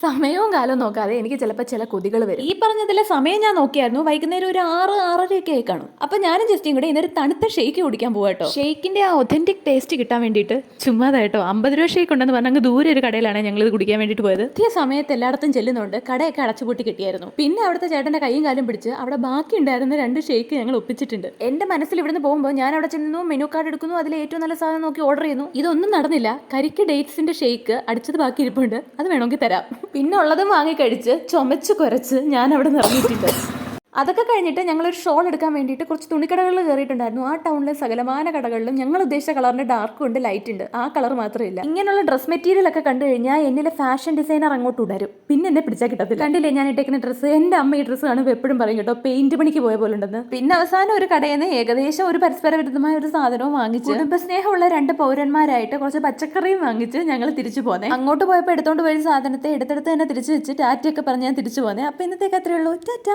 സമയവും കാലവും നോക്കാതെ എനിക്ക് ചിലപ്പോൾ ചില കൊതികൾ വരും. ഈ പറഞ്ഞതിലെ സമയം ഞാൻ നോക്കിയായിരുന്നു, വൈകുന്നേരം ഒരു 6-6:30 ആയി കാണും. അപ്പൊ ഞാനും ജസ്റ്റിയും കൂടെ ഇന്നൊരു തണുത്ത ഷേക്ക് കുടിക്കാൻ പോവാട്ടോ. ഷേക്കിന്റെ ആ ഒതന്റിക് ടേസ്റ്റ് കിട്ടാൻ വേണ്ടിയിട്ട് ചുമ്മാതായിട്ടോ 50 രൂപ ഷേക്ക് ഉണ്ടെന്ന് പറഞ്ഞാൽ അങ്ങ് ദൂരെ ഒരു കടയിലാണ് ഞങ്ങൾ ഇത് കുടിക്കാൻ വേണ്ടിയിട്ട് പോയത്. കൃത്യ സമയത്ത് എല്ലായിടത്തും ചെല്ലുന്നുണ്ട്, കടയൊക്കെ അടച്ചുപൂട്ടി കിട്ടിയായിരുന്നു. പിന്നെ അവിടുത്തെ ചേട്ടന്റെ കൈയും കാലും പിടിച്ച് അവിടെ ബാക്കി ഉണ്ടായിരുന്ന 2 ഷേക്ക് ഞങ്ങൾ ഒപ്പിച്ചിട്ടുണ്ട്. എന്റെ മനസ്സിൽ ഇവിടുന്ന് പോകുമ്പോൾ ഞാൻ അവിടെ ചെന്നു, മെനു കാർഡ് എടുക്കുന്നു, അതിൽ ഏറ്റവും നല്ല സാധനം നോക്കി ഓർഡർ ചെയ്യുന്നു. ഇതൊന്നും നടന്നില്ല. കരിക്ക് ഡേറ്റ്സിന്റെ ഷേക്ക് അടിച്ചത് ബാക്കി ഇരിപ്പുണ്ട്, അത് വേണമെങ്കിൽ തരാം. പിന്നെ ഉള്ളതും വാങ്ങിക്കഴിച്ച് ചുമച്ച് കുരച്ച് ഞാൻ അവിടെ നിറഞ്ഞിട്ടുണ്ട്. അതൊക്കെ കഴിഞ്ഞിട്ട് ഞങ്ങളൊരു ഷോൾ എടുക്കാൻ വേണ്ടിയിട്ട് കുറച്ച് തുണിക്കടകളിൽ കയറിയിട്ടുണ്ടായിരുന്നു. ആ ടൗണിലെ സകലമാന കടകളിലും ഞങ്ങൾ ഉദ്ദേശിച്ച കളറിന്റെ ഡാർക്കും ഉണ്ട്, ലൈറ്റ് ഉണ്ട്, ആ കളർ മാത്രമില്ല. ഇങ്ങനെയുള്ള ഡ്രസ് മെറ്റീരിയൽ ഒക്കെ കണ്ടു കഴിഞ്ഞാൽ എന്നിലെ ഫാഷൻ ഡിസൈനർ അങ്ങോട്ട് ഉടരും, പിന്നെ എന്നെ പിടിച്ചാൽ കിട്ടത്തില്ല. കണ്ടില്ലേ ഞാൻ ഇട്ടേക്കുന്ന ഡ്രസ്സ്? എന്റെ അമ്മ ഈ ഡ്രസ്സ് കാണുമ്പോൾ എപ്പോഴും പറയും കേട്ടോ, പെയിന്റ് പണിക്ക് പോയ പോലെ ഉണ്ടെന്ന്. പിന്നെ അവസാനം ഒരു കടയിൽ നിന്ന് ഏകദേശം ഒരു പരസ്പര വിരുദ്ധമായ ഒരു സാധനവും വാങ്ങിച്ച് കുടുംബസ്നേഹമുള്ള 2 പൗരന്മാരായിട്ട് കുറച്ച് പച്ചക്കറിയും വാങ്ങിച്ച് ഞങ്ങൾ തിരിച്ചു പോന്നെ. അങ്ങോട്ട് പോയപ്പോൾ എടുത്തോണ്ട് പോയ സാധനത്തെ എടുത്തെടുത്ത് തന്നെ തിരിച്ചു വെച്ച് ടാറ്റയൊക്കെ പറഞ്ഞ് ഞാൻ തിരിച്ചു പോന്നെ. അപ്പൊ ഇന്നത്തേക്ക് അത്രേ ഉള്ളൂ. ടാറ്റ.